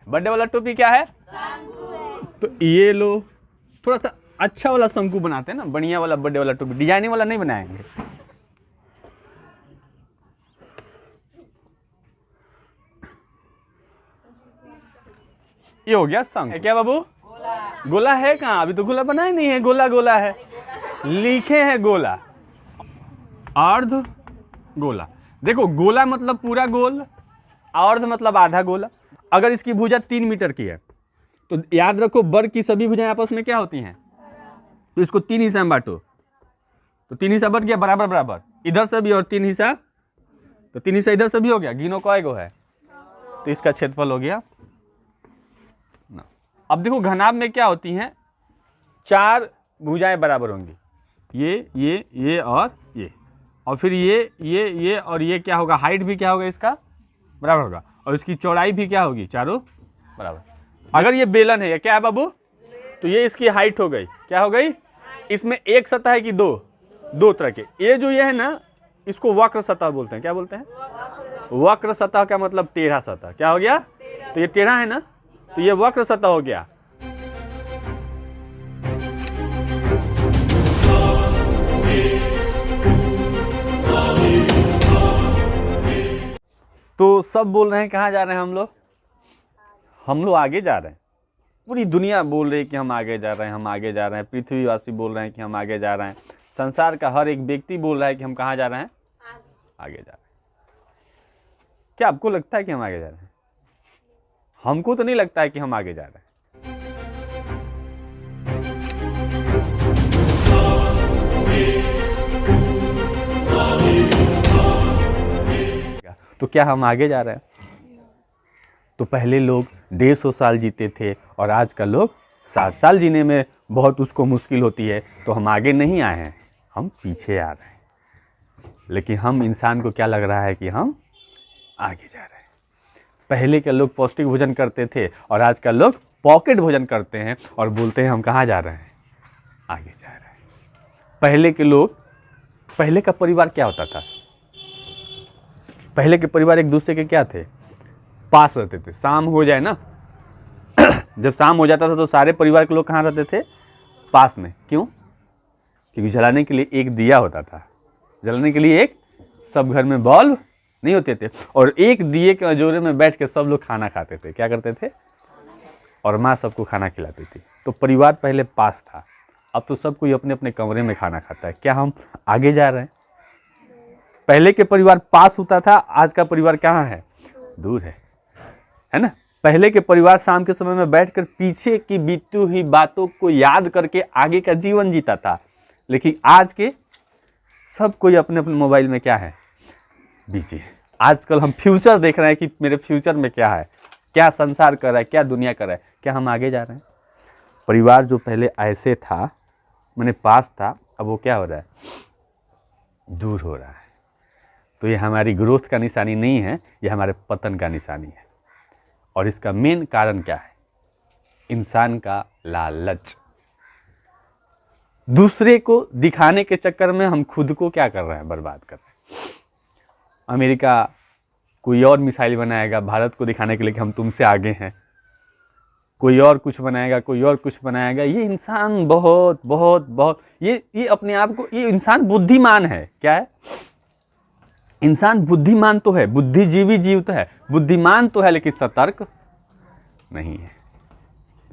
Birthday वाला टोपी क्या है? तो ये लो, थोड़ा सा अच्छा वाला शंकु बनाते हैं ना, बढ़िया वाला बर्थडे वाला टोपी, डिजाइनिंग वाला नहीं बनाएंगे। ये हो गया शंकु। क्या बाबू? गोला है कहाँ? अभी तो गोला बना ही नहीं है। गोला गोला है, लिखे हैं गोला, अर्ध गोला। देखो गोला मतलब पूरा गोल, अर्ध मतलब आधा गोला। अगर इसकी भुजा 3 मीटर की है तो याद रखो वर्ग की सभी भुजाएं आपस में क्या होती हैं? तो इसको 3 हिस्सा में बांटो, तो 3 हिस्सा बट गया बराबर बराबर, इधर से भी और 3 हिस्सा, तो 3 हिस्सा इधर से भी हो गया। गिनो कय गो है, तो इसका क्षेत्रफल हो गया ना। अब देखो घनाभ में क्या होती हैं? 4 भुजाएं बराबर होंगी, ये और फिर ये और ये क्या होगा? हाइट भी क्या होगा इसका? बराबर होगा, और इसकी चौड़ाई भी क्या होगी? चारों बराबर। अगर ये बेलन है, ये क्या है बाबू? तो ये इसकी हाइट हो गई, क्या हो गई? इसमें एक सतह है कि दो तरह के। ये जो ये है ना, इसको वक्र सतह बोलते हैं। क्या बोलते हैं? वक्र सतह का मतलब टेढ़ा सतह। क्या हो गया? तो ये टेढ़ा है ना, तो ये वक्र सतह हो गया। तो सब बोल रहे हैं कहाँ जा रहे हैं हम लोग आगे जा रहे हैं। पूरी दुनिया बोल रही है कि हम आगे जा रहे हैं, हम आगे जा रहे हैं। पृथ्वीवासी बोल रहे हैं कि हम आगे जा रहे हैं। संसार का हर एक व्यक्ति बोल रहा है कि हम कहाँ जा रहे हैं? आगे जा रहे हैं। क्या आपको लगता है कि हम आगे जा रहे हैं? हमको तो नहीं लगता है कि हम आगे जा रहे हैं। तो क्या हम आगे जा रहे हैं? तो पहले लोग 150 साल जीते थे और आज का लोग 60 साल जीने में बहुत उसको मुश्किल होती है। तो हम आगे नहीं आए हैं, हम पीछे आ रहे हैं। लेकिन हम इंसान को क्या लग रहा है कि हम आगे जा रहे हैं। पहले के लोग पौष्टिक भोजन करते थे और आज का लोग पॉकेट भोजन करते हैं और बोलते हैं हम कहाँ जा रहे हैं? आगे जा रहे हैं। पहले के लोग, पहले का परिवार क्या होता था? पहले के परिवार एक दूसरे के क्या थे? पास रहते थे। शाम हो जाए ना जब शाम हो जाता था तो सारे परिवार के लोग कहाँ रहते थे? पास में। क्यों? क्योंकि जलाने के लिए एक दिया होता था, जलाने के लिए एक, सब घर में बल्ब नहीं होते थे, और एक दिए के अजोरे में बैठ के सब लोग खाना खाते थे। क्या करते थे? और माँ सबको खाना खिलाती थी। तो परिवार पहले पास था, अब तो सब कोई अपने अपने कमरे में खाना खाता है। क्या हम आगे जा रहे हैं? पहले के परिवार पास होता था, आज का परिवार कहाँ है? दूर है ना। पहले के परिवार शाम के समय में बैठकर पीछे की बीती हुई बातों को याद करके आगे का जीवन जीता था। लेकिन आज के सब कोई अपने अपने मोबाइल में क्या है? बिजी है। आजकल हम फ्यूचर देख रहे हैं कि मेरे फ्यूचर में क्या है, क्या संसार कर रहा है, क्या दुनिया कर रहा है। क्या हम आगे जा रहे हैं? परिवार जो पहले ऐसे था, मैंने पास था, अब वो क्या हो रहा है? दूर हो रहा है। तो ये हमारी ग्रोथ का निशानी नहीं है, ये हमारे पतन का निशानी है। और इसका मेन कारण क्या है? इंसान का लालच। दूसरे को दिखाने के चक्कर में हम खुद को क्या कर रहे हैं? बर्बाद कर रहे हैं। अमेरिका कोई और मिसाइल बनाएगा भारत को दिखाने के लिए कि हम तुमसे आगे हैं, कोई और कुछ बनाएगा, कोई और कुछ बनाएगा। ये इंसान बहुत बहुत बहुत ये अपने आप को, ये इंसान बुद्धिमान है। क्या है? इंसान बुद्धिमान तो है, बुद्धिजीवी जीव तो है, बुद्धिमान तो है, लेकिन सतर्क नहीं है।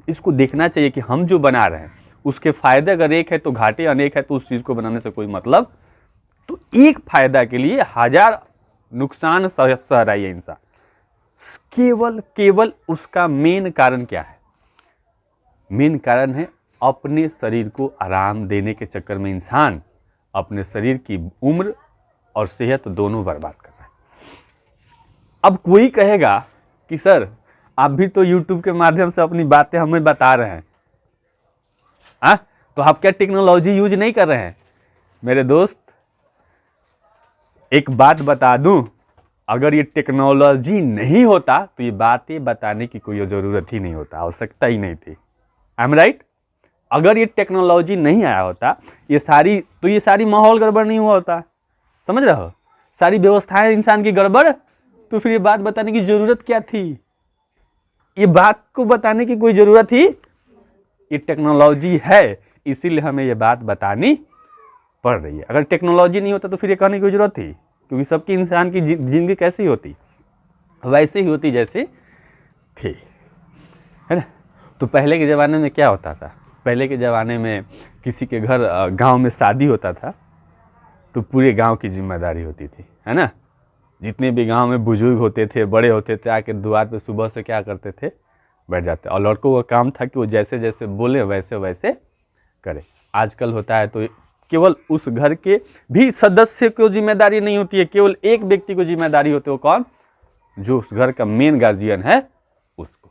इसको देखना चाहिए कि हम जो बना रहे हैं उसके फायदे अगर एक है तो घाटे अनेक है। तो उस चीज को बनाने से कोई मतलब, तो एक फायदा के लिए 1000 नुकसान सह रहा है इंसान। केवल उसका मेन कारण क्या है? मेन कारण है अपने शरीर को आराम देने के चक्कर में इंसान अपने शरीर की उम्र और सेहत दोनों बर्बाद कर रहा है। अब कोई कहेगा कि सर आप भी तो YouTube के माध्यम से अपनी बातें हमें बता रहे हैं, तो आप क्या टेक्नोलॉजी यूज नहीं कर रहे हैं? मेरे दोस्त एक बात बता दूं, अगर ये टेक्नोलॉजी नहीं होता तो ये बातें बताने की कोई ज़रूरत ही नहीं होता, आवश्यकता ही नहीं थी। I am right? अगर ये टेक्नोलॉजी नहीं आया होता, ये सारी माहौल गड़बड़ नहीं हुआ होता। समझ रहे हो? सारी व्यवस्थाएं इंसान की गड़बड़, तो फिर ये बात बताने की जरूरत क्या थी? ये बात को बताने की कोई जरूरत ही, ये टेक्नोलॉजी है, इसीलिए हमें ये बात बतानी पड़ रही है। अगर टेक्नोलॉजी नहीं होता तो फिर ये कहने की कोई जरूरत थी, क्योंकि सबकी इंसान की जिंदगी कैसी होती, वैसे ही होती जैसे थी, है ना। तो पहले के ज़माने में क्या होता था, पहले के ज़माने में किसी के घर गांव में शादी होता था तो पूरे गांव की जिम्मेदारी होती थी, है ना। जितने भी गांव में बुजुर्ग होते थे, बड़े होते थे, आके द्वार पे सुबह से क्या करते थे, बैठ जाते, और लड़कों का काम था कि वो जैसे जैसे बोले वैसे वैसे करे। आजकल होता है तो केवल उस घर के भी सदस्य को जिम्मेदारी नहीं होती है, केवल एक व्यक्ति को जिम्मेदारी होती है, वो कौन, जो उस घर का मेन गार्जियन है उसको।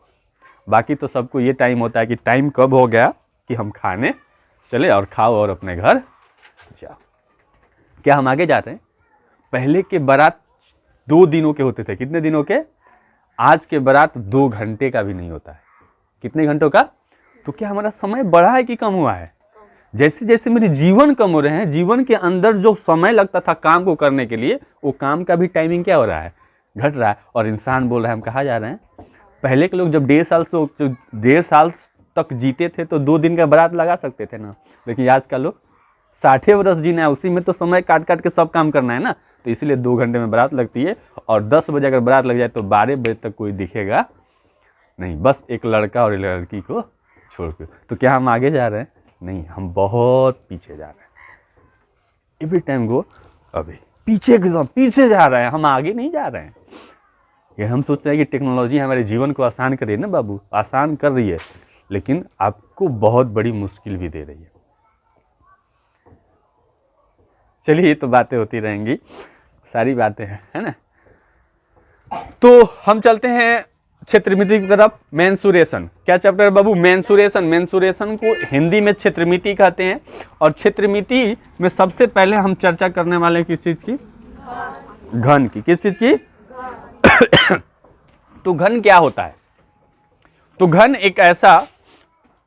बाकी तो सबको ये टाइम होता है कि टाइम कब हो गया कि हम खाने चले और खाओ और अपने घर जाओ। क्या हम आगे जाते हैं, पहले के बारात 2 दिनों के होते थे, कितने दिनों के, आज के बारात 2 घंटे का भी नहीं होता है। कितने घंटों का, तो क्या हमारा समय बढ़ा है कि कम हुआ है। जैसे जैसे मेरे जीवन कम हो रहे हैं, जीवन के अंदर जो समय लगता था काम को करने के लिए, वो काम का भी टाइमिंग क्या हो रहा है, घट रहा है। और इंसान बोल रहा है हम कहाँ जा रहे हैं। पहले के लोग जब 1.5 साल तक जीते थे तो 2 दिन का बारात लगा सकते थे ना, लेकिन आज का लोग 60 वर्ष जीना है, उसी में तो समय काट काट के सब काम करना है ना, तो इसीलिए 2 घंटे में बारात लगती है। और 10 बजे अगर बारात लग जाए तो 12 बजे तक कोई दिखेगा नहीं, बस एक लड़का और एक लड़की को छोड़ के। तो क्या हम आगे जा रहे हैं, नहीं, हम बहुत पीछे जा रहे हैं। एवरी टाइम गो अभी पीछे जा रहे हैं, हम आगे नहीं जा रहे हैं। ये हम सोच रहे हैं कि टेक्नोलॉजी हमारे जीवन को आसान कर रही है ना बाबू, आसान कर रही है, लेकिन आपको बहुत बड़ी मुश्किल भी दे रही है। चलिए, ये तो बातें होती रहेंगी, सारी बातें हैं, है ना। तो हम चलते हैं क्षेत्रमिति की तरफ। मेंसुरेशन, क्या चैप्टर है बाबू, मेंसुरेशन। मेंसुरेशन को हिंदी में क्षेत्रमिति कहते हैं। और क्षेत्रमिति में सबसे पहले हम चर्चा करने वाले हैं किस चीज की, घन की। किस चीज की तो घन क्या होता है, तो घन एक ऐसा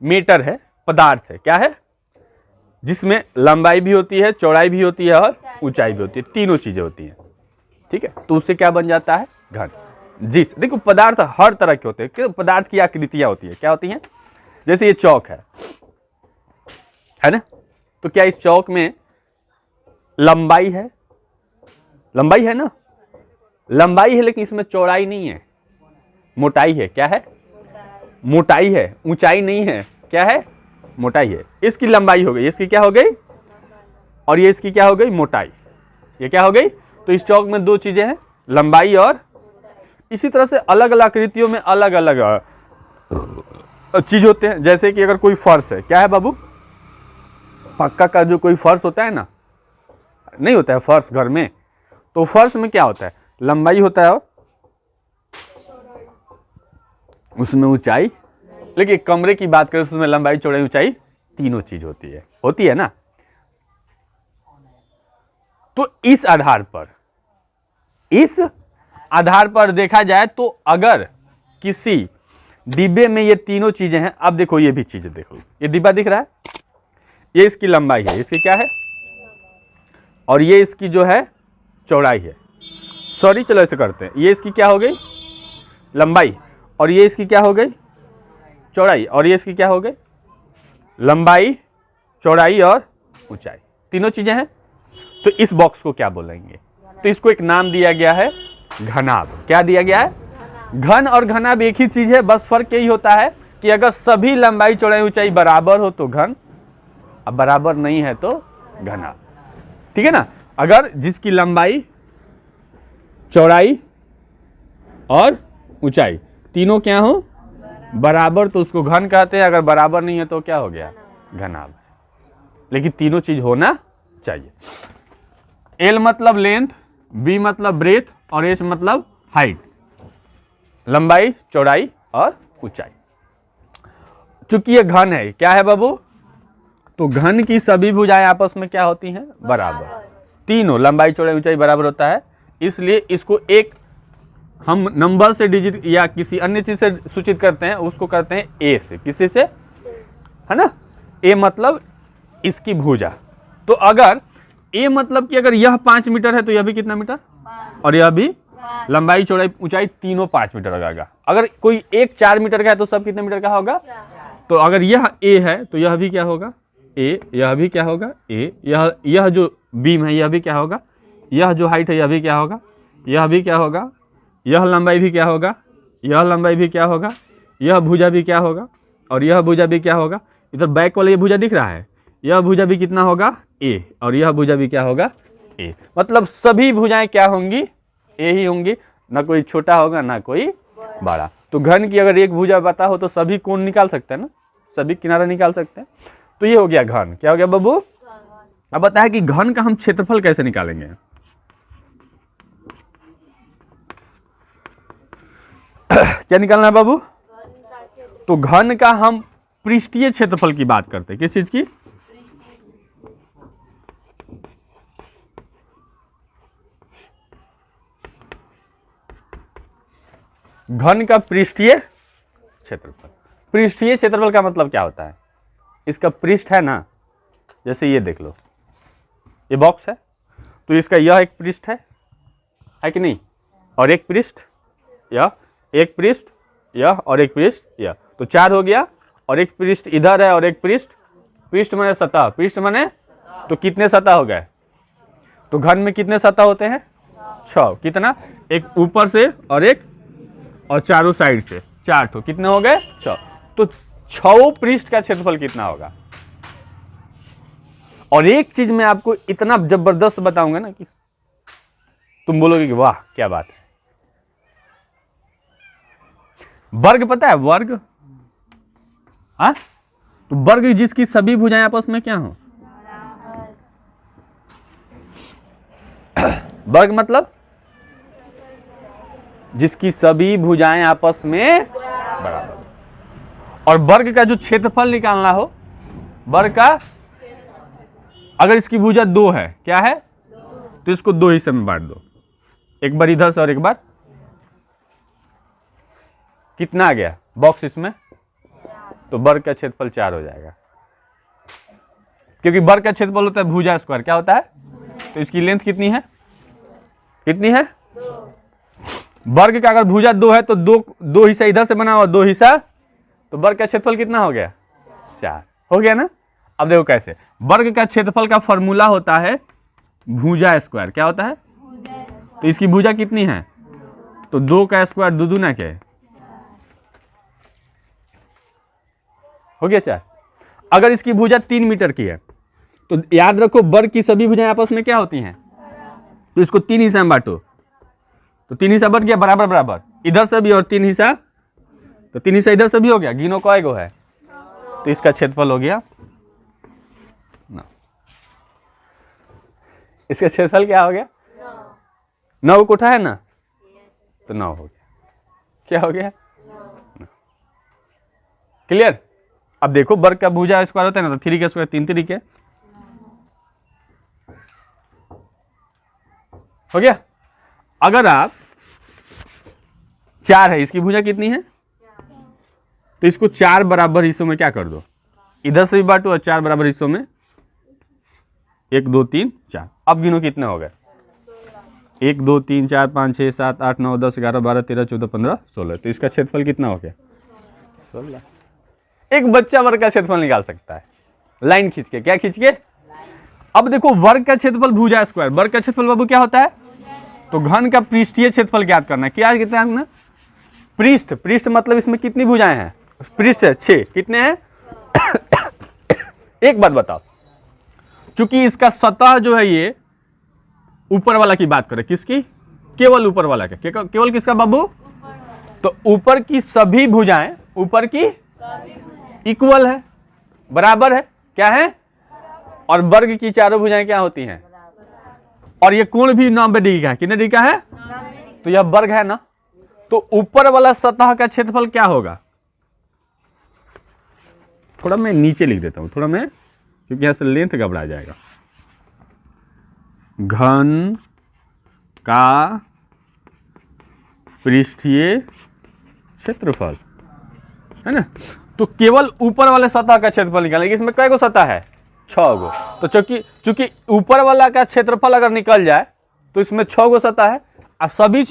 मीटर है, पदार्थ है, क्या है, जिसमें लंबाई भी होती है, चौड़ाई भी होती है और ऊंचाई भी होती है, तीनों चीजें होती हैं, ठीक है। तो उससे क्या बन जाता है, घन। देखो पदार्थ हर तरह के होते हैं, कि पदार्थ की आकृतियां होती है, क्या होती हैं, जैसे ये चौक है ना, तो क्या इस चौक में लंबाई है, लंबाई है ना, लंबाई है, लेकिन इसमें चौड़ाई नहीं है, मोटाई है, क्या है, मोटाई है, ऊंचाई नहीं है, क्या है, मोटाई है। इसकी लंबाई हो गई, इसकी क्या हो गई, और ये इसकी क्या हो गई, मोटाई, ये क्या हो गई। तो इस चौक में 2 चीजें हैं, लंबाई और, इसी तरह से अलग अलग आकृतियों में अलग अलग चीज होते हैं। जैसे कि अगर कोई फर्श है, क्या है बाबू, पक्का का जो कोई फर्श होता है ना, नहीं होता है फर्श घर में, तो फर्श में क्या होता है, लंबाई होता है और उसमें ऊंचाई। लेकिन कमरे की बात करें तो उसमें लंबाई, चौड़ाई, ऊंचाई तीनों चीज होती है ना। तो इस आधार पर देखा जाए तो अगर किसी डिब्बे में ये तीनों चीजें हैं, अब देखो ये भी चीजें देखो, ये डिब्बा दिख रहा है, ये इसकी लंबाई है, इसकी क्या है, और ये इसकी जो है चौड़ाई है, सॉरी चलो ऐसे करते हैं, ये इसकी क्या हो गई, लंबाई, और ये इसकी क्या हो गई, चौड़ाई, और ये इसकी क्या हो गई, लंबाई, चौड़ाई और ऊंचाई, तीनों चीजें हैं। तो इस बॉक्स को क्या बोलेंगे, तो इसको एक नाम दिया गया है घनाभ। क्या दिया गया है, घन और घनाभ एक ही चीज है, बस फर्क यही होता है कि अगर सभी लंबाई, चौड़ाई, ऊंचाई बराबर हो तो घन, अब बराबर नहीं है तो घनाभ, ठीक है ना। अगर जिसकी लंबाई, चौड़ाई और ऊंचाई तीनों क्या हो, बराबर, तो उसको घन कहते हैं। अगर बराबर नहीं है तो क्या हो गया, घनाभ। लेकिन तीनों चीज होना चाहिए। एल मतलब लेंथ, बी मतलब ब्रेथ और एच मतलब हाइट, लंबाई, चौड़ाई और ऊंचाई। चूंकि ये घन है, क्या है बाबू, तो घन की सभी भुजाएं आपस में क्या होती हैं, बराबर, तीनों लंबाई, चौड़ाई, ऊंचाई बराबर होता है। इसलिए इसको एक हम नंबर से डिजिट या किसी अन्य चीज से सूचित करते हैं, उसको करते हैं ए से, किसी से, है ना। ए मतलब इसकी भुजा, तो अगर ए मतलब कि अगर यह 5 मीटर है तो यह भी कितना मीटर, और यह भी लंबाई चौड़ाई ऊंचाई तीनों 5 मीटर का होगा। अगर कोई एक 4 मीटर का है तो सब कितने मीटर का होगा? तो अगर यह ए है तो यह भी क्या होगा? ए, यह भी क्या होगा? ए, यह जो बीम है यह भी क्या होगा? यह जो हाइट है यह भी क्या होगा? यह भी क्या होगा? यह लंबाई भी क्या होगा? यह लंबाई भी क्या होगा? यह भुजा भी क्या होगा? और यह भुजा भी क्या होगा? इधर बैक वाला ये भुजा दिख रहा है, यह भुजा भी कितना होगा? ए, और यह भुजा भी क्या होगा? ए। मतलब सभी भुजाएं क्या होंगी? ए ही होंगी, ना कोई छोटा होगा ना कोई बड़ा। तो घन की अगर एक भुजा पता हो तो सभी कोण निकाल सकते हैं ना, सभी किनारा निकाल सकते हैं। तो ये हो गया घन। क्या हो गया बाबू? अब बताया कि घन का हम क्षेत्रफल कैसे निकालेंगे। क्या निकालना है बाबू? तो घन का हम पृष्ठीय क्षेत्रफल की बात करते हैं। किस चीज की? घन का पृष्ठीय क्षेत्रफल। पृष्ठीय क्षेत्रफल का मतलब क्या होता है? इसका पृष्ठ है ना, जैसे ये देख लो, ये बॉक्स है तो इसका यह एक पृष्ठ है कि नहीं? और एक पृष्ठ यह, एक पृष्ठ यह, और एक पृष्ठ यह, तो 4 हो गया। और एक पृष्ठ इधर है और एक पृष्ठ माने सतह, पृष्ठ माने तो कितने सतह हो गए? तो घन में कितने सतह होते हैं? 6। कितना? एक ऊपर से और चारों साइड से 4 ठो, कितने हो गए? 6। तो 6 पृष्ठ का क्षेत्रफल कितना होगा? और एक चीज मैं आपको इतना जबरदस्त बताऊंगा ना कि तुम बोलोगे कि वाह क्या बात है। वर्ग पता है? वर्ग, हाँ, तो वर्ग जिसकी सभी भुजाएं आपस में क्या हो? वर्ग मतलब जिसकी सभी भुजाएं आपस में बराबर। और वर्ग का जो क्षेत्रफल निकालना हो, वर्ग का, अगर इसकी भुजा 2 है, क्या है? तो इसको 2 हिस्से में बांट दो, एक बार इधर से और एक बार, कितना आ गया बॉक्स इसमें? तो वर्ग का क्षेत्रफल 4 हो जाएगा, क्योंकि वर्ग का क्षेत्रफल होता है भुजा स्क्वायर। क्या होता है? तो इसकी लेंथ कितनी है? कितनी है? वर्ग का अगर भुजा 2 है तो दो हिस्सा इधर से बना हुआ, 2 हिस्सा, तो वर्ग का क्षेत्रफल कितना हो गया? 4 हो गया ना। अब देखो कैसे। वर्ग का क्षेत्रफल का फॉर्मूला होता है भुजा स्क्वायर। क्या होता है? तो इसकी भुजा कितनी है? तो 2 का स्क्वायर 2 दूना क्या है? हो गया 4। अगर इसकी भुजा 3 मीटर की है तो याद रखो वर्ग की सभी भुजाएं आपस में क्या होती हैं? तो इसको 3 हिस्सा में बांटो, तो 3 हिस्सा बट गया बराबर बराबर, इधर से भी और 3 हिस्सा, तो 3 हिस्सा इधर से भी हो गया। गिनो कय गो है? तो इसका क्षेत्रफल हो गया 9। इसका क्षेत्रफल क्या हो गया? 9 को उठा है ना, तो 9 हो गया। क्या हो गया? क्लियर? अब देखो वर्ग का भुजा स्क्वायर होता है ना, तो 3 का स्क्वायर 3 3 के हो गया। अगर आप 4 है, इसकी भुजा कितनी है? तो इसको 4 बराबर हिस्सों में क्या कर दो, इधर से भी बांटो और 4 बराबर हिस्सों में, 1 2 3 4। अब गिनो कितने हो गए? 1 2 3 4 5 6 7 8 9 10 11 12 13 14 15 16। तो इसका क्षेत्रफल कितना हो गया? 16। एक बच्चा वर्ग का क्षेत्रफल निकाल सकता है लाइन खींच के। क्या खींच के? अब देखो वर्ग का क्षेत्रफल भुजा स्क्वायर, वर्ग का क्षेत्रफल बाबू क्या होता है? तो घन का पृष्ठीय क्षेत्रफल ज्ञात करना है। क्या कितना है? पृष्ठ, पृष्ठ मतलब इसमें कितनी भुजाएं हैं? पृष्ठ है 6, कितने हैं? एक बात बताओ, चूंकि इसका सतह जो है ये ऊपर वाला की बात करें, किसकी? केवल ऊपर वाला का, केवल किसका बाबू? तो ऊपर की सभी भुजाएं ऊपर की इक्वल है, बराबर है। क्या है? और वर्ग की चारों भुजाएं क्या होती हैं? और ये कोण भी 90 डिग्री का है। कितने डिग्री का है? तो यह वर्ग है ना, तो ऊपर वाला सतह का क्षेत्रफल क्या होगा? थोड़ा मैं नीचे लिख देता हूं, थोड़ा मैं, क्योंकि यहां से लेंथ घबरा जाएगा। घन का पृष्ठीय क्षेत्रफल है ना, तो केवल ऊपर वाले सतह का क्षेत्रफल निकालेंगे। इसमें कई गो सतह है? 6 गो। तो चूंकि ऊपर वाला का क्षेत्रफल अगर निकल जाए तो इसमें 6 गो सतह है, सभी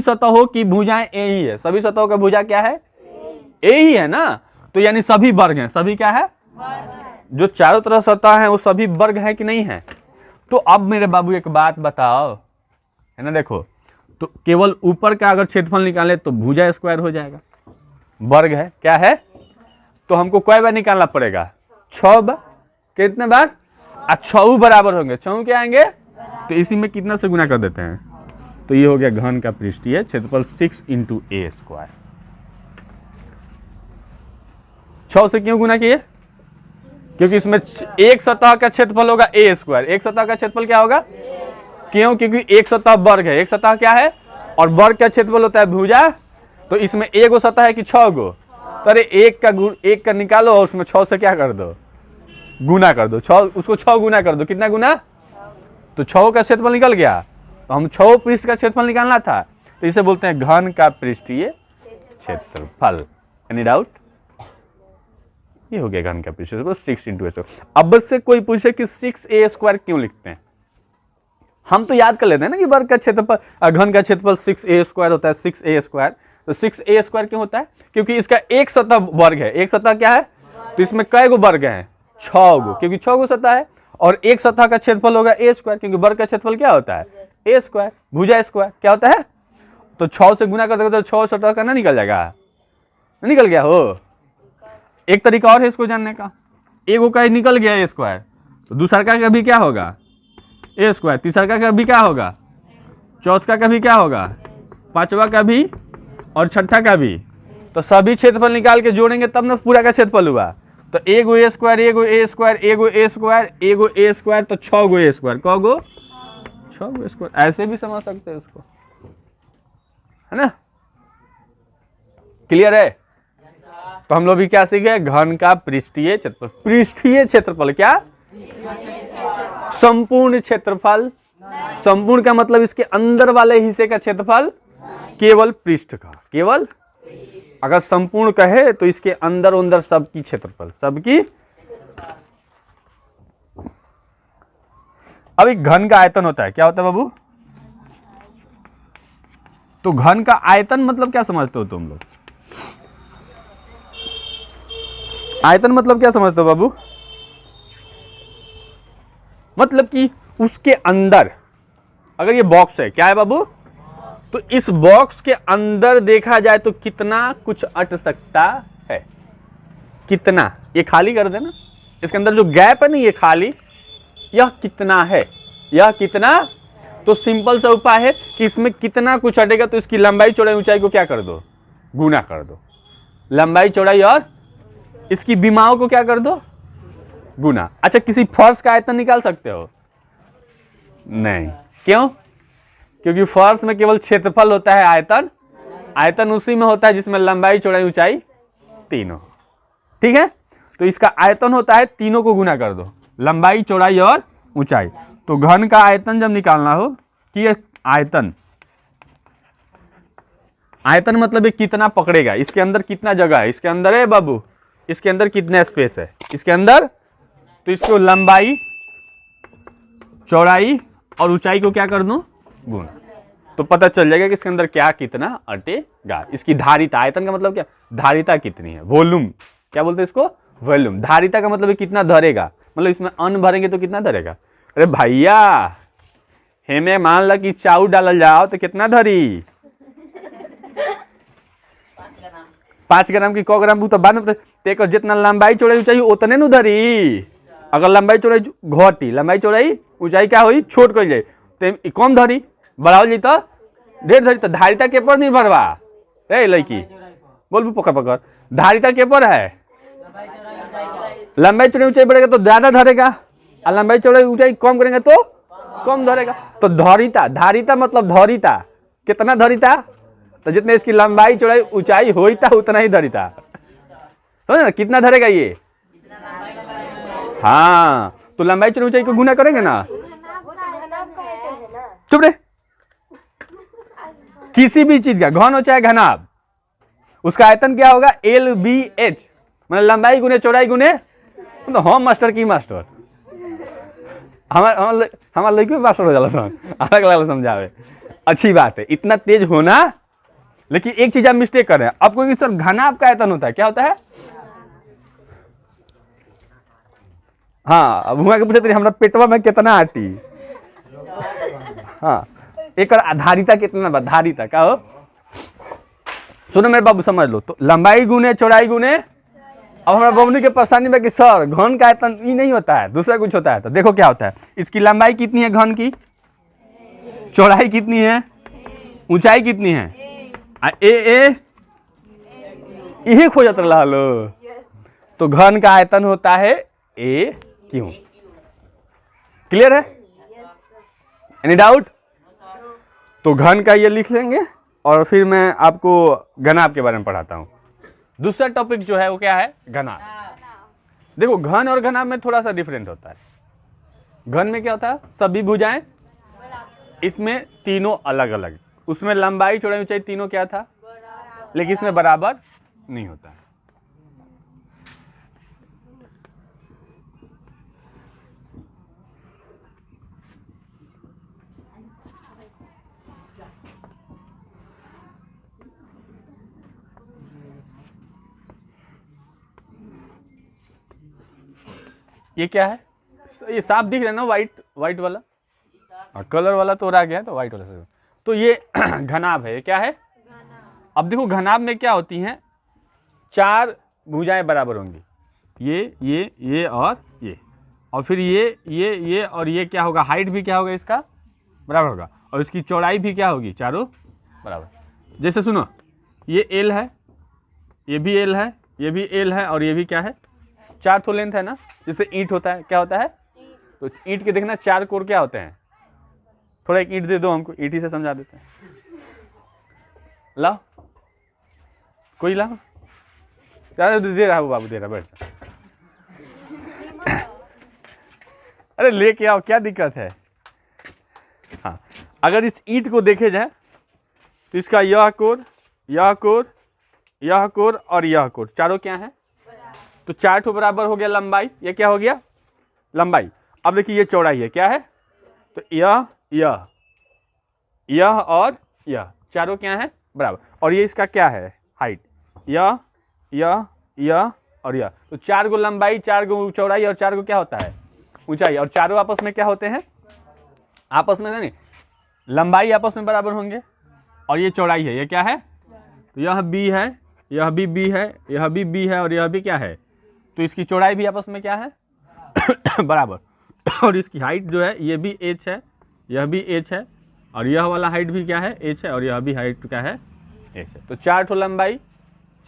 सतहों की भुजाएं ए ही है। सभी सतहों का भुजा क्या है? ए ही है ना। तो यानी सभी वर्ग हैं। सभी क्या है? जो चारों तरफ सतह है वो सभी वर्ग है कि नहीं है? तो अब मेरे बाबू एक बात बताओ, है ना, देखो तो केवल ऊपर का अगर क्षेत्रफल निकाले तो भुजा स्क्वायर हो जाएगा, वर्ग है, क्या है? तो हमको कई बार निकालना पड़ेगा? 6 बार। कितने बार? 6 बराबर होंगे। 6 क्या आएंगे? तो इसी में कितना से गुना कर देते हैं? तो ये हो गया घन का पृष्ठीय क्षेत्रफल 6 × a²। 6 से क्यों गुना किए? क्योंकि इसमें एक सतह का क्षेत्रफल होगा a²। एक सतह का क्षेत्रफल क्या होगा? क्यों? क्योंकि एक सतह वर्ग है। एक सतह क्या है? और वर्ग का क्षेत्रफल होता है भुजा। तो इसमें एगो सतह है कि 6 गो? तो अरे एक का निकालो और उसमें 6 से क्या कर दो? गुना कर दो। 6 उसको 6 गुना कर दो। कितना गुना? तो 6 का क्षेत्रफल निकल गया। तो हम 6 पृष्ठ का क्षेत्रफल निकालना था, तो इसे बोलते हैं घन का पृष्ठीय क्षेत्रफल। Any doubt? ये हो गया घन का पृष्ठीय 6 × a²। अब से कोई पूछे कि 6a² क्यों लिखते हैं, हम तो याद कर लेते हैं ना कि वर्ग का क्षेत्रफल, घन का क्षेत्रफल 6a² होता है। 6a²। तो 6a² क्यों होता है? क्योंकि इसका एक सतह वर्ग है। एक सतह क्या है? तो इसमें कै गो वर्ग हैं? 6 गो, क्योंकि 6 गो सतह है। और एक सतह का क्षेत्रफल होगा a², क्योंकि वर्ग का क्षेत्रफल क्या होता है? a²। भुजा स्क्वायर क्या होता है? तो 6 से गुना कर दोगे तो 6 सतह का ना निकल जाएगा? निकल गया हो। एक तरीका और है इसको जानने का। एगो का निकल गया a², तो दूसरा का भी क्या होगा? a²। तीसरा का भी क्या होगा? चौथा का भी क्या होगा? पांचवा का भी और छठा का भी। तो सभी क्षेत्रफल निकाल के जोड़ेंगे तब ना पूरा का क्षेत्रफल हुआ। तो एगो a², एगो a², एगो a², एगो a², तो 6 गो a²। कौ गो? 6 गो a²। ऐसे भी समझ सकते हैं इसको, है ना? क्लियर है? तो हम लोग भी क्या सीख गए? घन का पृष्ठीय क्षेत्रफल। पृष्ठीय क्षेत्रफल क्या? संपूर्ण क्षेत्रफल। संपूर्ण का मतलब इसके अंदर वाले हिस्से का क्षेत्रफल, केवल पृष्ठ का। केवल अगर संपूर्ण कहे तो इसके अंदर अंदर सबकी क्षेत्रफल, सबकी। अब एक घन का आयतन होता है। क्या होता है बाबू? तो घन का आयतन मतलब क्या समझते हो तुम लोग? आयतन मतलब क्या समझते हो बाबू? मतलब कि उसके अंदर, अगर ये बॉक्स है, क्या है बाबू? तो इस बॉक्स के अंदर देखा जाए तो कितना कुछ अट सकता है? कितना? ये खाली कर देना, इसके अंदर जो गैप है ना, ये खाली, यह कितना है? यह कितना? तो सिंपल सा उपाय है कि इसमें कितना कुछ अटेगा, तो इसकी लंबाई चौड़ाई ऊंचाई को क्या कर दो? गुना कर दो। लंबाई चौड़ाई और इसकी विमाओं को क्या कर दो? गुना। अच्छा, किसी फर्श का आयतन निकाल सकते हो? नहीं। क्यों? क्योंकि फर्श में केवल क्षेत्रफल होता है, आयतन उसी में होता है जिसमें लंबाई चौड़ाई ऊंचाई तीनों। ठीक है? तो इसका आयतन होता है, तीनों को गुना कर दो, लंबाई चौड़ाई और ऊंचाई। तो घन का आयतन जब निकालना हो कि ये आयतन मतलब ये कितना पकड़ेगा, इसके अंदर कितना जगह है, इसके अंदर है बाबू, इसके अंदर कितना स्पेस है इसके अंदर, तो इसको लंबाई चौड़ाई और ऊंचाई को क्या कर दूं? गुना। तो पता चल जाएगा कि इसके अंदर क्या कितना अटेगा। इसकी धारिता, आयतन का मतलब क्या? धारिता कितनी है, वॉल्यूम। क्या बोलते हैं इसको? वॉल्यूम। धारिता का मतलब कितना धरेगा, मतलब इसमें अन्न भरेंगे तो कितना धरेगा। अरे भैया, हेमे मान ला कि चाउ डालल जाओ तो कितना धरी? 5 ग्राम की 100 ग्राम तो बाद में तेकर जितना लंबाई चौड़ाई ऊंचाई उतने नु धरी। अगर लंबाई चौड़ाई घटी, लंबाई चौड़ाई ऊंचाई क्या हुई? छोट कर जाए तो कम धरी, बढ़ाओ जी तो ढेर धरी। तो धारिता के पर निर्भर बा। ए लड़की बोल पकड़ पकड़, धारिता के पर है? लंबाई चौड़ाई ऊंचाई बढ़ेगा तो ज्यादा धरेगा, और लंबाई चौड़ाई ऊंचाई कम करेंगे तो कम धरेगा। तो धारिता, धारिता मतलब धारिता कितना धरिता? तो जितने इसकी लंबाई चौड़ाई ऊंचाई होता उतना ही धरिता। समझ ना? कितना धरेगा ये? हाँ, तो लंबाई चौड़ाई ऊंचाई को गुना करेंगे ना। चुप रे। किसी भी चीज का घन हो चाहे घनाभ, उसका आयतन क्या होगा? LBH, मतलब लंबाई गुने चौड़ाई गुने। तो हम मास्टर की मास्टर, हमारा लड़की मास्टर हो जाला, अलग अलग समझावे। अच्छी बात है, इतना तेज होना। लेकिन एक चीज आप मिस्टेक कर रहे हैं, आपको कि सर घनाभ का आयतन होता है, क्या होता है? हाँ, अब हुआ के पूछे हमरा पेटवा में कितना आटी। हाँ, एक धारिता कितना बा, धारिता का हो। सुनो मेरे बाबू, समझ लो, तो लंबाई गुने चौड़ाई गुने। अब हमारा बबनी के परेशानी में कि सर घन का आयतन ये नहीं होता है, दूसरा कुछ होता है। तो देखो क्या होता है, इसकी लंबाई कितनी है घन की, चौड़ाई कितनी है, ऊंचाई कितनी है, यही खोजत रहा लो। तो घन का आयतन होता है ए क्यू। क्लियर है? Any doubt? तो घन का ये लिख लेंगे और फिर मैं आपको घनाभ के बारे में पढ़ाता हूं। दूसरा टॉपिक जो है वो क्या है? घनाभ। देखो घन और घनाभ में थोड़ा सा डिफरेंट होता है। घन में क्या होता है, सभी भुजाएं, इसमें तीनों अलग अलग, उसमें लंबाई चौड़ाई ऊंचाई तीनों क्या था, लेकिन इसमें बराबर नहीं होता है। ये क्या है? ये साफ दिख रहा है ना, व्हाइट वाला, कलर वाला तो रह गया, तो व्हाइट वाला से। तो ये घनाभ है। क्या है? अब देखो घनाभ में क्या होती हैं, चार भुजाएं बराबर होंगी, ये और फिर ये और ये क्या होगा, हाइट भी क्या होगा इसका बराबर होगा, और इसकी चौड़ाई भी क्या होगी, चारों बराबर। जैसे सुनो, ये एल है, ये भी एल है, ये भी एल है, और ये भी क्या है, चार तो लेंथ है ना। जैसे ईंट होता है, क्या होता है, तो ईंट के देखना चार कोर क्या होते हैं। थोड़ा एक ईंट दे दो हमको, ईंट ही से समझा देते हैं। लाओ, कोई लाओ, दे रहा है वो बाबू, दे रहा, बैठ। अरे लेके आओ, क्या दिक्कत है। हाँ, अगर इस ईंट को देखे जाए तो इसका यह कोर, यह कोर, यह कोर और यह कोर, चारों क्या है, तो चार ठो बराबर हो गया लंबाई। ये क्या हो गया, लंबाई। अब देखिए ये चौड़ाई है, क्या है, तो यह और यह, चारों क्या है बराबर। और ये इसका क्या है, हाइट, यह और यह। तो चार गो लंबाई, चार गो चौड़ाई और चार गो क्या होता है, ऊंचाई। और चारों आपस में क्या होते हैं, आपस में नहीं, लंबाई आपस में बराबर होंगे, और ये चौड़ाई है, ये क्या है, तो यह बी है, यह भी बी है, यह भी बी है, और यह भी क्या है, तो इसकी चौड़ाई भी आपस में क्या है बराबर। और इसकी हाइट जो है, ये भी एच है, यह भी एच है, और यह वाला हाइट भी क्या है, एच है, और यह भी हाइट क्या है, एच है। तो चार ठो लंबाई,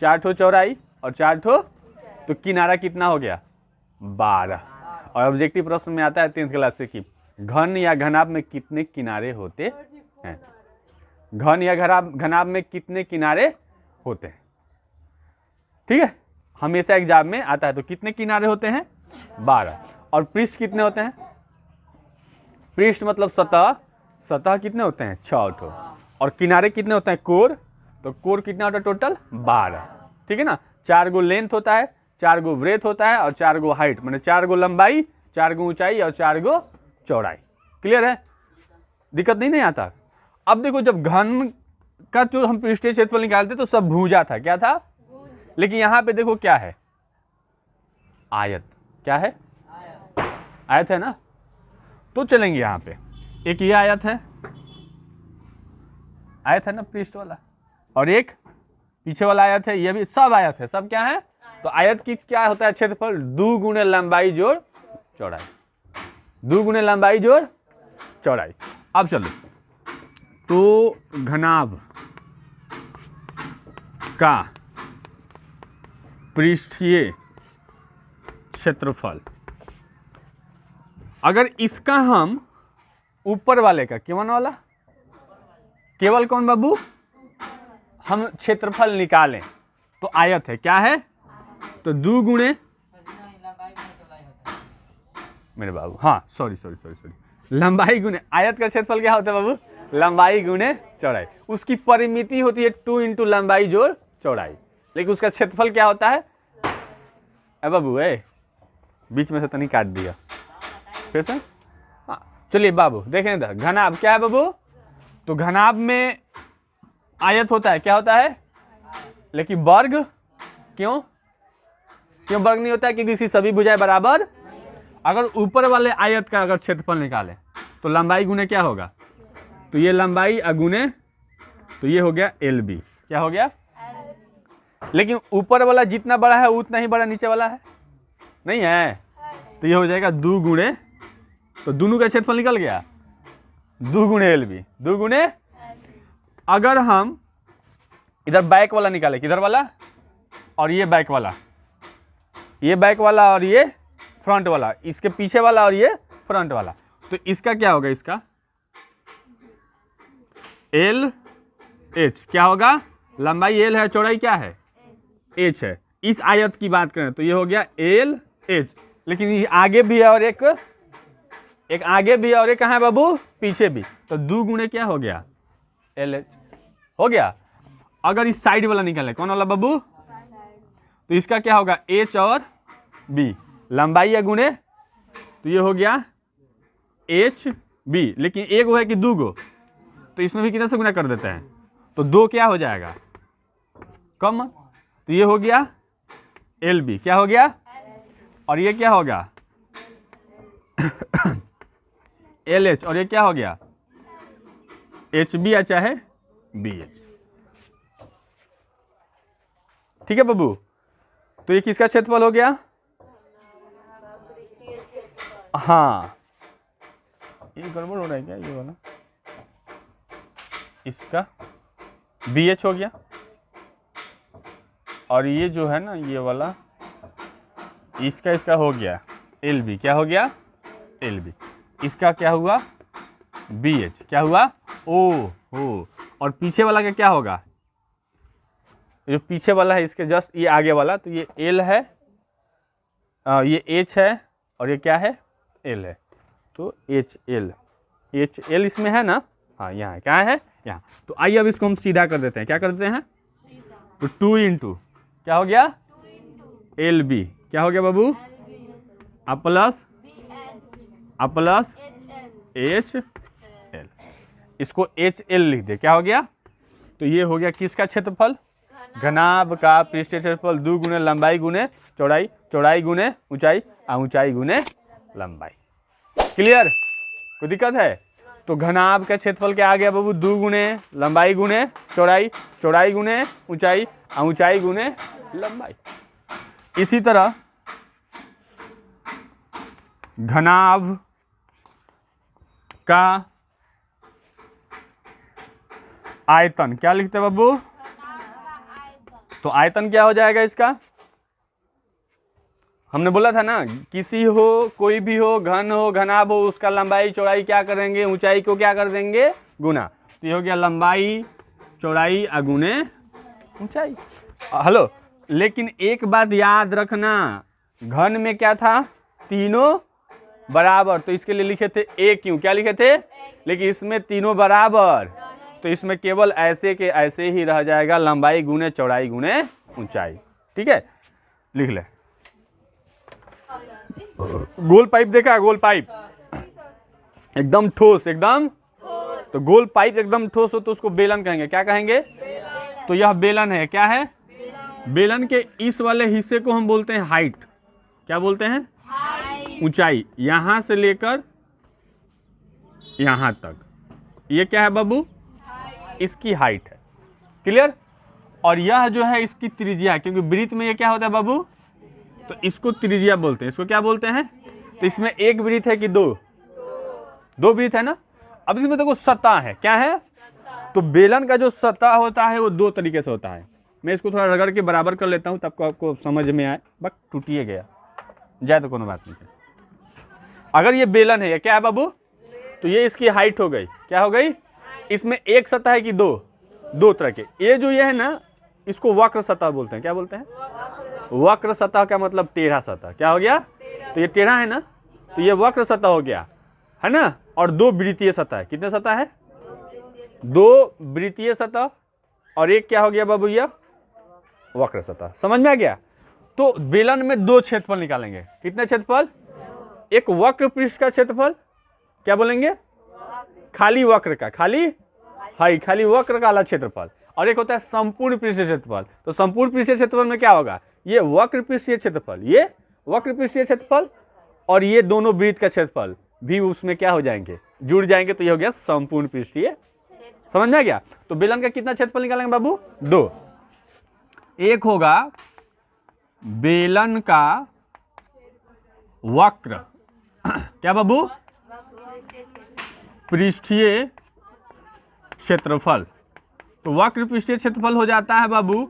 चार ठो चौड़ाई और चार ठो, तो किनारा कितना हो गया, 12। और ऑब्जेक्टिव प्रश्न में आता है 10th क्लास से कि घन या घनाभ में कितने किनारे होते हैं। घन या घनाभ में कितने किनारे होते हैं, ठीक है, हमेशा एग्जाम में आता है। तो कितने किनारे होते हैं, 12। और पृष्ठ कितने होते हैं, पृष्ठ मतलब सतह, सतह कितने होते हैं, 6 ठो। और किनारे कितने होते हैं, कोर, तो कोर कितना होता है टोटल, 12, ठीक है ना। 4 गो लेंथ होता है, 4 गो ब्रेथ होता है, और 4 गो हाइट, मैंने 4 गो लंबाई, 4 गो ऊंचाई और 4 गो चौड़ाई। क्लियर है, दिक्कत नहीं आता। अब देखो, जब घन का जो हम पृष्ठीय क्षेत्रफल निकालते तो सब भुजा था, क्या था, लेकिन यहां पे देखो क्या है, आयत। क्या है, आयत है ना। तो चलेंगे यहां पे, एक ये आयत है ना पृष्ठ वाला, और एक पीछे वाला आयत है, ये भी सब आयत है, सब क्या है। तो आयत की क्या होता है क्षेत्रफल, 2 गुणे लंबाई जोड़ चौड़ाई, 2 गुणे लंबाई जोड़ चौड़ाई। अब चलो, तो घनाभ का पृष्ठीय क्षेत्रफल, अगर इसका हम ऊपर वाले का, केवल वाला, केवल कौन बाबू, हम क्षेत्रफल निकालें तो आयत है, क्या है, तो 2 गुणे, मेरे बाबू, हाँ सॉरी, लंबाई गुणे आयत का क्षेत्रफल क्या होता है बाबू, लंबाई गुणे चौड़ाई। उसकी परिमिति होती है 2 इंटू लंबाई जोड़ चौड़ाई, लेकिन उसका क्षेत्रफल क्या होता है, बाबू बीच में से तो नहीं काट दिया फिर से। हाँ चलिए बाबू देखें, घनाभ क्या है बाबू, तो घनाभ में आयत होता है, क्या होता है, लेकिन वर्ग क्यों वर्ग नहीं होता है? क्योंकि इसकी सभी भुजाएं बराबर। अगर ऊपर वाले आयत का अगर क्षेत्रफल निकालें तो लंबाई गुने क्या होगा, तो ये लंबाई अगुने, तो ये हो गया LB, क्या हो गया, लेकिन ऊपर वाला जितना बड़ा है उतना ही बड़ा नीचे वाला है, नहीं है, तो ये हो जाएगा 2 गुणे, तो दोनों का क्षेत्रफल निकल गया 2 गुणे LB, 2 गुणे। अगर हम इधर बैक वाला निकाले, किधर वाला, और ये बैक वाला, ये बैक वाला और ये फ्रंट वाला, इसके पीछे वाला और ये फ्रंट वाला, तो इसका क्या होगा, इसका LH क्या होगा, लंबाई L है, चौड़ाई क्या है H है। इस आयत की बात करें तो ये हो गया LH, लेकिन ये आगे भी है और एक आगे भी है और एक कहाँ है बाबू, पीछे भी, तो 2 गुणे क्या हो गया LH हो गया। अगर इस साइड वाला निकाले, कौन वाला बाबू, तो इसका क्या होगा H और B, लंबाई है गुणे, तो ये हो गया HB, लेकिन एक वो है कि 2 गो, तो इसमें भी कितना से गुना कर देते हैं, तो 2 क्या हो जाएगा कम, तो ये हो गया LB, क्या हो गया, और ये क्या होगा LH, और ये क्या हो गया HB या चाहे BH, ठीक है बाबू। तो ये किसका क्षेत्रफल हो गया, हाँ ये गड़बड़ हो रहा है क्या, ये वाला इसका BH हो गया, और ये जो है ना ये वाला इसका हो गया LB, क्या हो गया LB, इसका क्या हुआ BH, क्या हुआ ओ, और पीछे वाला का क्या होगा, जो पीछे वाला है इसके जस्ट ये आगे वाला, तो ये L है, ये H है, और ये क्या है L है, तो HL इसमें है ना, हाँ यहाँ क्या है यहाँ, तो आइए अब इसको हम सीधा कर देते हैं, क्या कर देते हैं, तो 2 इंटू क्या हो गया LB, क्या हो गया बाबू, प्लस HL, इसको HL लिख दे, क्या हो गया, तो ये हो गया किसका क्षेत्रफल, घनाभ का पृष्ठीय क्षेत्रफल 2 गुने लंबाई गुने चौड़ाई, चौड़ाई गुने ऊंचाई, ऊंचाई गुने लंबाई। क्लियर, कोई दिक्कत है, तो घनाभ का क्षेत्रफल क्या आ गया बाबू, 2 गुने लंबाई गुने चौड़ाई, चौड़ाई गुने ऊंचाई, ऊंचाई गुने लंबाई। इसी तरह घनाभ का आयतन क्या लिखते हैं बाबू, तो आयतन क्या हो जाएगा इसका, हमने बोला था ना, किसी हो कोई भी हो, घन हो घनाभ हो, उसका लंबाई चौड़ाई क्या करेंगे, ऊंचाई को क्या कर देंगे गुना, तो ये हो गया लंबाई चौड़ाई अगुने ऊंचाई। हेलो, लेकिन एक बात याद रखना, घन में क्या था, तीनों बराबर, तो इसके लिए लिखे थे A क्यों, क्या लिखे थे, लेकिन इसमें तीनों बराबर, तो इसमें केवल ऐसे के ऐसे ही रह जाएगा, लंबाई गुने चौड़ाई गुने ऊंचाई, ठीक है, लिख ले। गोल पाइप देखा, गोल पाइप एकदम ठोस, एकदम, तो गोल पाइप एकदम ठोस हो तो उसको बेलन कहेंगे, क्या कहेंगे, तो यह बेलन है, क्या है, बेलन के इस वाले हिस्से को हम बोलते हैं हाइट, क्या बोलते हैं, ऊंचाई, यहां से लेकर यहां तक, ये क्या है बाबू, इसकी हाइट है। क्लियर, और यह जो है इसकी त्रिज्या, क्योंकि वृत्त में ये क्या होता है बाबू, तो इसको त्रिज्या बोलते हैं, इसको क्या बोलते हैं, तो इसमें एक वृत्त है कि दो वृत्त है ना। अब इसमें देखो सतह है, क्या है, तो बेलन का जो सतह होता है वो 2 तरीके से होता है। मैं इसको थोड़ा रगड़ के बराबर कर लेता हूँ तब आपको समझ में आए, बस टूटिए गया जाए तो कोनो बात नहीं है। अगर ये बेलन है, ये क्या है बाबू, तो ये इसकी हाइट हो गई, क्या हो गई, इसमें एक सतह है कि दो तरह के, ये जो ये है ना इसको वक्र सतह बोलते हैं, क्या बोलते हैं, वक्र सतह का मतलब टेढ़ा सतह, क्या हो गया, तो ये टेढ़ा है ना, तो ये वक्र सतह हो गया, है ना, और 2 वृत्तीय सतह है, कितने सतह है, 2 वृत्तीय सतह, और एक क्या हो गया बाबू, यह वक्र सतह, समझ में आ गया। तो बेलन में 2 क्षेत्रफल निकालेंगे, कितने क्षेत्रफल, एक वक्र पृष्ठ का क्षेत्रफल, क्या बोलेंगे, खाली वक्र का, खाली है खाली वक्र का वाला क्षेत्रफल, और एक होता है संपूर्ण पृष्ठीय क्षेत्रफल। तो संपूर्ण पृष्ठीय क्षेत्रफल में क्या होगा, ये वक्र पृष्ठीय क्षेत्रफल, ये वक्र पृष्ठीय क्षेत्रफल और ये दोनों वृत्त का क्षेत्रफल भी उसमें क्या हो जाएंगे, जुड़ जाएंगे, तो ये हो गया संपूर्ण पृष्ठीय। समझ में आ गया। तो बेलन का कितना क्षेत्रफल निकालेंगे बाबू, 2। एक होगा बेलन का वक्र क्या बाबू, पृष्ठीय क्षेत्रफल। तो वक्र पृष्ठीय क्षेत्रफल हो जाता है बाबू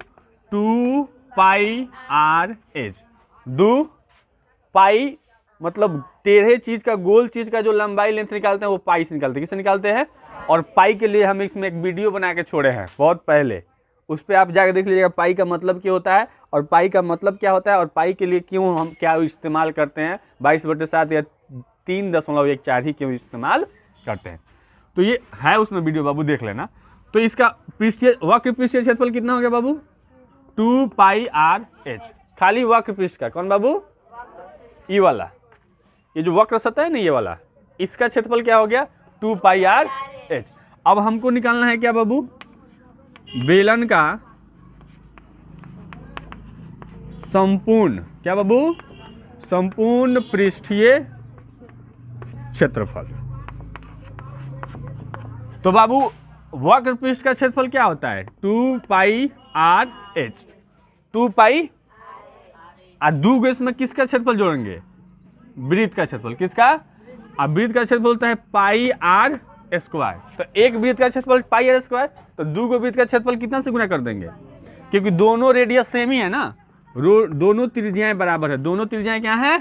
2 पाई आर एच। 2 पाई मतलब टेढ़े चीज का, गोल चीज का जो लंबाई लेंथ निकालते हैं वो पाई से निकालते हैं। किससे निकालते हैं, और पाई के लिए हम इसमें एक वीडियो बना के छोड़े हैं बहुत पहले, उस पर आप जाकर देख लीजिएगा पाई का मतलब क्या होता है और पाई का मतलब क्या होता है और पाई के लिए क्यों हम क्या इस्तेमाल करते हैं, 22/7 या 3.14 ही क्यों इस्तेमाल करते हैं। तो ये है उसमें वीडियो बाबू, देख लेना। तो इसका पृष्ठीय वक्र पृष्ठीय क्षेत्रफल कितना हो गया बाबू, 2 पाई आर एच। खाली वक्र पृष्ठ का, कौन बाबू, ये वाला, ये जो वक्र सतह है ना ये वाला, इसका क्षेत्रफल क्या हो गया 2 पाई आर एच। अब हमको निकालना है क्या बाबू, बेलन का संपूर्ण क्या बाबू, संपूर्ण पृष्ठीय क्षेत्रफल। तो बाबू वक्र पृष्ठ का क्षेत्रफल क्या होता है 2 पाई आर एच। 2 पाई और 2 इसमें किसका क्षेत्रफल जोड़ेंगे, वृत्त का क्षेत्रफल। किसका, अब वृत्त का क्षेत्रफल होता है पाई आर स्क्वायर। तो एक वृत्त का क्षेत्रफल पाई आर स्क्वायर, तो 2 वृत्त का क्षेत्रफल कितना से गुना कर देंगे, क्योंकि दोनों रेडियस सेम ही है ना, दोनों त्रिज्याएं बराबर है। दोनों त्रिज्याएं क्या है,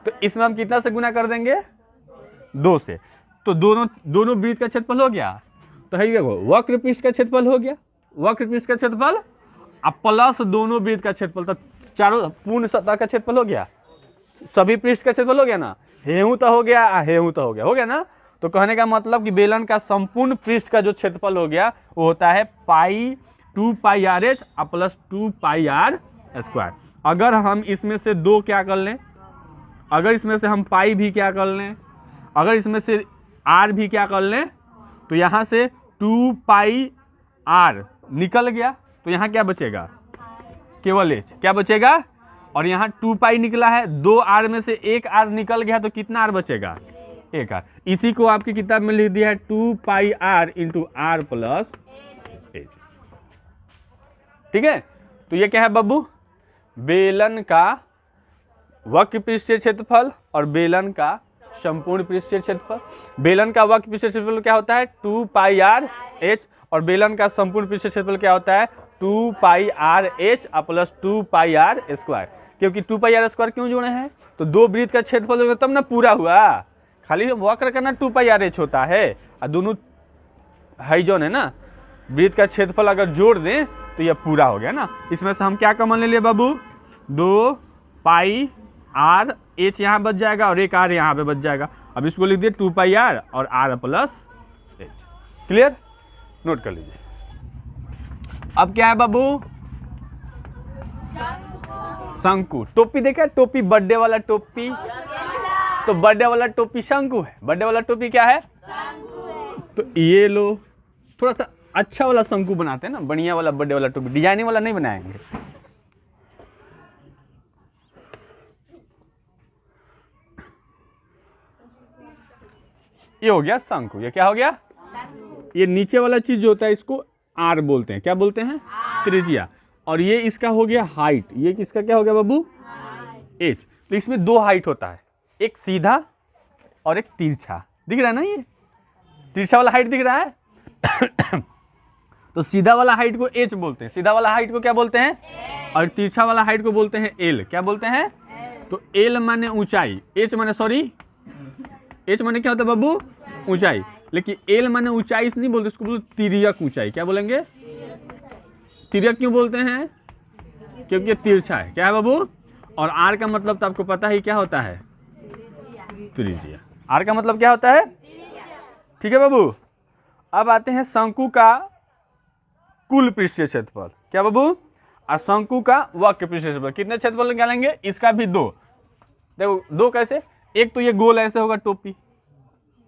तो इसमें हम कितना से गुना कर देंगे 2 से। तो दोनों वृत्त का क्षेत्रफल हो गया। तो है देखो वक्र पृष्ठ का क्षेत्रफल हो गया, वक्र पृष्ठ का क्षेत्रफल अब प्लस दोनों वृत्त का क्षेत्रफल, तो चारों पूर्ण सतह का क्षेत्रफल हो गया, सभी पृष्ठ का क्षेत्रफल हो गया ना, हेहू तो हो गया, हेहू तो हो गया ना। तो कहने का मतलब कि बेलन का संपूर्ण पृष्ठ का जो क्षेत्रफल हो गया वो होता है pi 2 pi R H plus 2 pi R square. अगर हम इसमें से 2 क्या कर लें, अगर इसमें से हम पाई भी क्या कर लें, अगर इसमें से आर भी क्या कर लें, तो यहाँ से 2 पाई आर निकल गया, तो यहाँ क्या बचेगा, केवल एच क्या बचेगा, और यहाँ 2 पाई निकला है, 2 आर में से 1 आर निकल गया, तो कितना आर बचेगा, 1 आर। इसी को आपकी किताब में लिख दिया है 2 pi R into R plus H. ठीक है। तो ये क्या है बाबू, बेलन का वक्र पृष्ठीय क्षेत्रफल और बेलन का संपूर्ण पृष्ठीय क्षेत्रफल। बेलन का वक्र पृष्ठीय क्षेत्रफल क्या होता है 2 पाई आर एच, और बेलन का संपूर्ण पृष्ठीय क्षेत्रफल क्या होता है 2 pi R H plus 2 pi R square. क्योंकि 2 पाई आर स्क्वायर क्यों जोड़े हैं, तो 2 वृत्त का क्षेत्रफल होगा तब ना पूरा हुआ, खाली वक्र का ना 2 पाई आर एच होता है, और दोनों हाइजन है ना, वृत्त का क्षेत्रफल अगर जोड़ दें तो यह पूरा हो गया ना। इसमें से हम क्या कॉमन ले लिए बाबू, 2 पाई आर एच यहाँ बच जाएगा और 1 आर यहाँ पे बच जाएगा। अब इसको लिख दिए 2 पाई आर और R plus H. Clear, note कर लीजिए। अब क्या है बाबू, शंकु। टोपी देखा, टोपी बर्थडे वाला टोपी, तो बर्थडे वाला टोपी शंकु है, बर्थडे वाला टोपी क्या है, तो ये लो थोड़ा सा अच्छा वाला शंकु बनाते हैं ना, बढ़िया वाला बर्थडे वाला टोपी, डिजाइनिंग वाला नहीं बनाएंगे। ये हो गया शंकु। ये क्या हो गया, ये नीचे वाला चीज जो होता है इसको आर बोलते हैं, क्या बोलते हैं, त्रिज्या। और ये इसका हो गया हाइट, ये किसका क्या हो गया बाबू, एच। तो इसमें 2 हाइट होता है, एक सीधा और एक तिरछा। दिख रहा है ना, ये तिरछा वाला हाइट दिख रहा है तो सीधा वाला हाइट को एच बोलते हैं, सीधा वाला हाइट को क्या बोलते हैं, और तिरछा वाला हाइट को बोलते हैं एल। क्या बोलते हैं, तो एल माने ऊंचाई, एच माने सॉरी एच माने क्या होता है बाबू, ऊंचाई, लेकिन एल माने ऊंचाई से नहीं बोलते, इसको बोलते तिर्यक ऊंचाई। क्या बोलेंगे, तिर्यक क्यों बोलते हैं, क्योंकि ये तिरछा है। क्या है बाबू, और आर का मतलब तो आपको पता ही क्या होता है, त्रिज्या। आर का मतलब क्या होता है, ठीक है बाबू। अब आते हैं शंकु का कुल पृष्ठीय क्षेत्रफल। क्या बाबू, और शंकु का वक्र पृष्ठीय क्षेत्रफल। कितने क्षेत्रफल निकालेंगे, इसका भी 2। देखो 2 कैसे, एक तो ये गोल ऐसे होगा टोपी,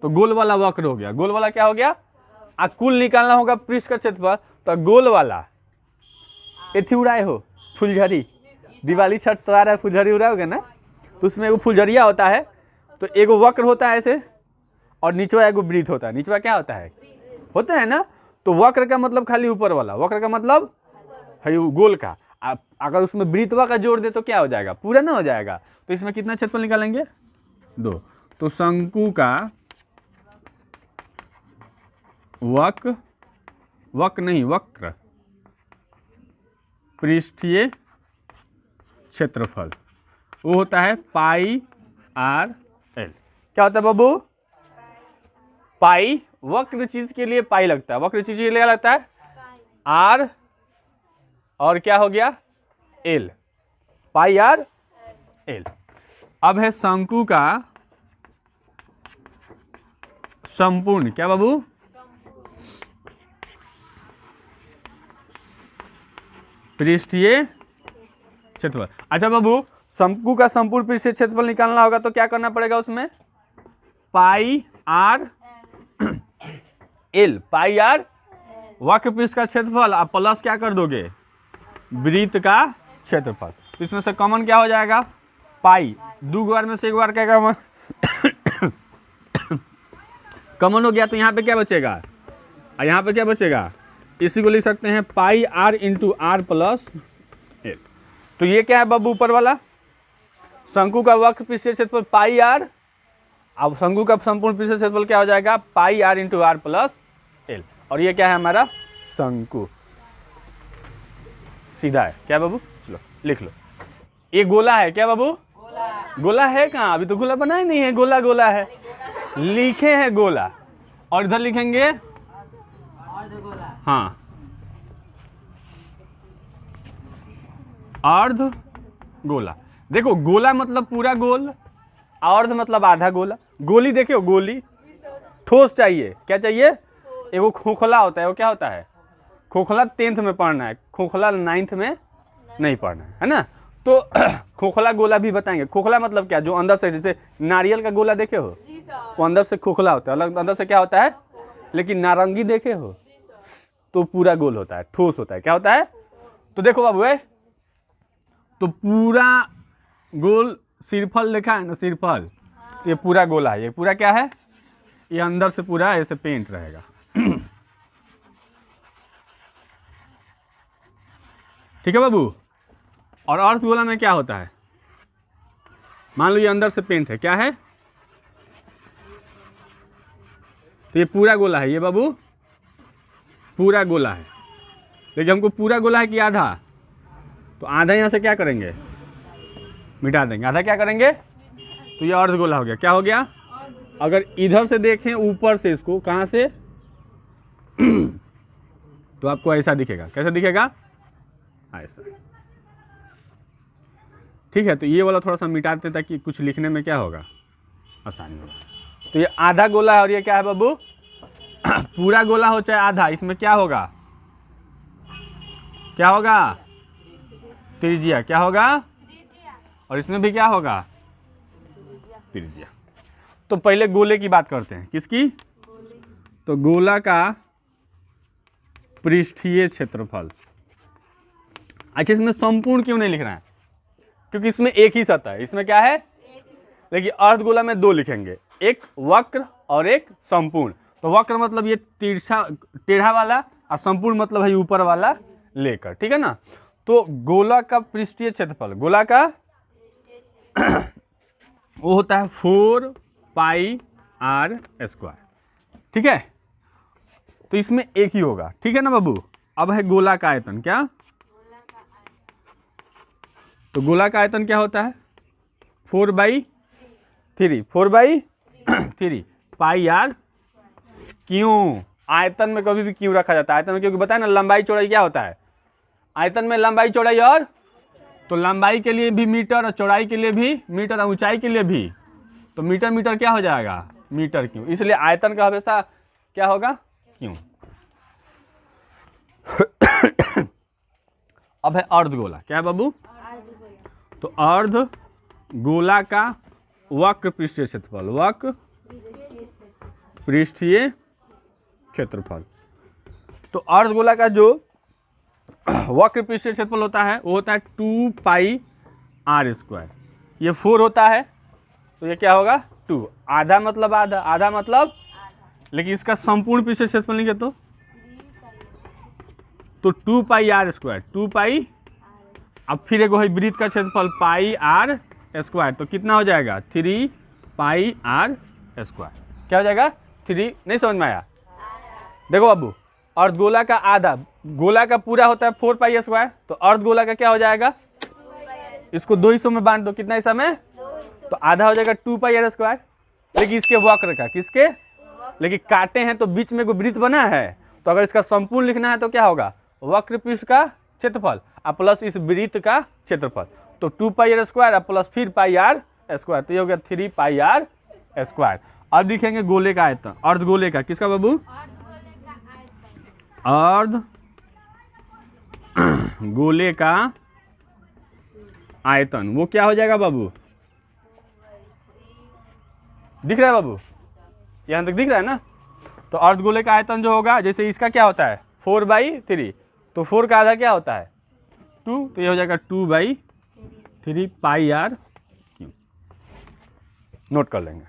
तो गोल वाला वक्र हो गया, गोल वाला क्या हो गया कुल निकालना होगा पृष्ठ का क्षेत्रफल, तो गोल वाला एथी उड़ाए हो फुलझड़ी, दिवाली छठ तो आ रहा है, फुलझड़ी उड़ाओगे ना, तो उसमें एगो फुलझड़िया होता है, तो एगो वक्र होता है ऐसे और नीचवा एगो वृत्त होता है। नीचवा क्या होता है ना, तो वक्र का मतलब खाली ऊपर वाला, वक्र का मतलब है गोल का। अगर उसमें वृत्तवा का जोड़ दे तो क्या हो जाएगा, पूरा ना हो जाएगा। तो इसमें कितना क्षेत्रफल निकालेंगे, 2। तो शंकु का वक्र पृष्ठीय क्षेत्रफल वो होता है पाई आर एल। क्या होता है बाबू, पाई, वक्र चीज के लिए पाई लगता है, वक्र चीज के लिए लगता है आर, और क्या हो गया एल, पाई आर एल। अब है शंकु का संपूर्ण, क्या बाबू, पृष्ठीय क्षेत्रफल। अच्छा बाबू, शंकु का संपूर्ण पृष्ठीय क्षेत्रफल निकालना होगा तो क्या करना पड़ेगा उसमें, पाई आर एल, पाई आर वक्र पृष्ठ का क्षेत्रफल, आप प्लस क्या कर दोगे, वृत्त का क्षेत्रफल। तो इसमें से कॉमन क्या हो जाएगा, पाई, 2 बार में से 1 बार क्या कॉमन कॉमन हो गया, तो यहाँ पे क्या बचेगा, यहाँ पे क्या बचेगा, इसी को लिख सकते हैं pi R into R plus L. तो ये क्या है बाबू, ऊपर वाला शंकु का वक्र पृष्ठीय क्षेत्रफल पाई आर, अब शंकु का संपूर्ण पृष्ठीय क्षेत्रफल क्या हो जाएगा, pi R into R plus L. और ये क्या है हमारा शंकु, सीधा है। क्या बाबू, चलो लिख लो, ये गोला है। क्या बाबू, गोला है कहाँ, अभी तो गोला बना ही नहीं है, गोला गोला है, लिखे हैं गोला, और इधर लिखेंगे हाँ अर्ध गोला। देखो गोला मतलब पूरा गोल, अर्ध मतलब आधा गोला। गोली देखो, गोली ठोस चाहिए, क्या चाहिए, एगो खोखला होता है, वो क्या होता है, खोखला 10th में पढ़ना है, खोखला 9th में नहीं पढ़ना है ना। तो खोखला गोला भी बताएंगे। खोखला मतलब क्या, जो अंदर से, जैसे नारियल का गोला देखे हो, वो अंदर से खोखला होता है, अलग अंदर से क्या होता है, लेकिन नारंगी देखे हो तो पूरा गोल होता है, ठोस होता है। क्या होता है, तो देखो बाबू है, तो पूरा गोल सिरफल देखा है ना, सिरफल, ये पूरा गोला है, ये पूरा क्या है, ये अंदर से पूरा ऐसे पेंट रहेगा ठीक है बाबू। और अर्ध गोला में क्या होता है, मान लो ये अंदर से पेंट है, क्या है, तो ये पूरा गोला है, ये बाबू पूरा गोला है। लेकिन हमको पूरा गोला है कि आधा, तो आधा यहाँ से क्या करेंगे, मिटा देंगे, आधा क्या करेंगे, तो ये अर्ध गोला हो गया। क्या हो गया, अगर इधर से देखें ऊपर से इसको, कहाँ से तो आपको ऐसा दिखेगा। कैसा दिखेगा, ऐसा। ठीक है, तो ये वाला थोड़ा सा मिटाते ताकि कुछ लिखने में क्या होगा, आसानी होगा। तो ये आधा गोला है, और ये क्या है बाबू पूरा गोला हो चाहे आधा, इसमें क्या होगा, क्या होगा, त्रिज्या। क्या होगा, और इसमें भी क्या होगा, त्रिज्या। तो पहले गोले की बात करते हैं, किसकी, तो गोला का पृष्ठीय क्षेत्रफल। अच्छा, इसमें संपूर्ण क्यों नहीं लिख रहा है, क्योंकि इसमें एक ही सतह है, इसमें क्या है, लेकिन अर्ध गोला में 2 लिखेंगे, एक वक्र और एक संपूर्ण। तो वक्र मतलब ये तिरछा टेढ़ा वाला, और संपूर्ण मतलब है ऊपर वाला लेकर, ठीक है ना। तो गोला का पृष्ठीय क्षेत्रफल, गोला का वो होता है 4 पाई आर स्क्वायर, ठीक है। तो इसमें एक ही होगा, ठीक है ना बाबू। अब है गोला का आयतन, क्या, तो गोला का आयतन क्या होता है, 4/3, 4/3 पाई आर। क्यों, आयतन में कभी भी क्यों रखा जाता है, आयतन में, क्योंकि बताया ना लंबाई चौड़ाई क्या होता है, आयतन में लंबाई चौड़ाई, और तो लंबाई के लिए भी मीटर और चौड़ाई के लिए भी मीटर और ऊंचाई के लिए भी, तो मीटर मीटर क्या हो जाएगा, मीटर क्यों, इसलिए आयतन का हमेशा क्या होगा, क्यों। अब है अर्धगोला, क्या है बाबू, तो अर्ध गोला का वक्र पृष्ठीय क्षेत्रफल, वक्र पृष्ठीय क्षेत्रफल। तो अर्धगोला का जो वक्र पृष्ठीय क्षेत्रफल होता है वो होता है 2 पाई आर स्क्वायर। ये 4 होता है तो ये क्या होगा 2, आधा मतलब आधा, आधा मतलब, लेकिन इसका संपूर्ण पृष्ठीय क्षेत्रफल लिखे तो 2 पाई आर स्क्वायर, 2 पाई, अब फिर एक वही वृत्त का क्षेत्रफल पाई आर स्क्वायर, तो कितना हो जाएगा 3 पाई आर स्क्वायर। क्या हो जाएगा 3, नहीं समझ में आया? देखो बाबू, अर्धगोला का आधा, गोला का पूरा होता है 4 पाई स्क्वायर, तो अर्धगोला का क्या हो जाएगा, इसको 2 हिस्सों में बांट दो, कितना हिस्सा में, तो आधा हो जाएगा 2 पाई आर स्क्वायर। लेकिन इसके वक्र का, किसके, लेकिन काटे हैं तो बीच में कोई वृत्त बना है, तो अगर इसका संपूर्ण लिखना है तो क्या होगा, वक्र पृष्ठ का क्षेत्रफल प्लस इस वृत्त का क्षेत्रफल, तो 2 पाई आर स्क्वायर प्लस फिर पाई आर स्क्वायर, तो ये हो गया 3 पाई आर स्क्वायर। अब लिखेंगे गोले का आयतन, अर्धगोले का, किसका बाबू, अर्ध गोले का आयतन, वो क्या हो जाएगा बाबू, दिख रहा है बाबू, यहां तक दिख रहा है ना? तो अर्धगोले का आयतन जो होगा, जैसे इसका क्या होता है 4/3, तो 4 का आधा क्या होता है 2, तो ये हो जाएगा 2/3 पाई आर क्यूब। नोट कर लेंगे।